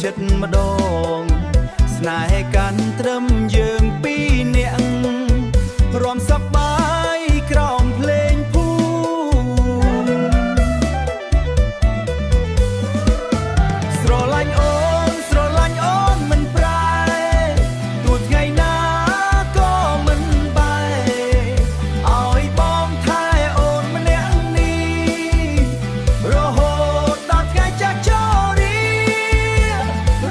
ចិត្តម្ដងស្នេហ៍កាន់ត្រឹមយើងពីរនាក់រួមសប្បាយក្រោមភ្លេងភូមិស្រឡាញ់អូនមិនប្រែទោះថ្ងៃណាក៏មិនបែរឲ្យបងថែអូនម្នាក់នេះរហូតដល់ថ្ងៃចាស់ជរា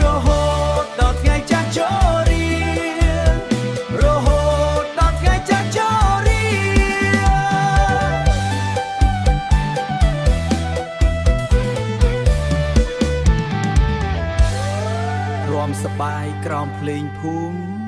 រហូតដល់ថ្ងៃចាស់ជរារហូតដល់ថ្ងៃចាស់ជរារួមសប្បាយក្រោមភ្លេងភូមិ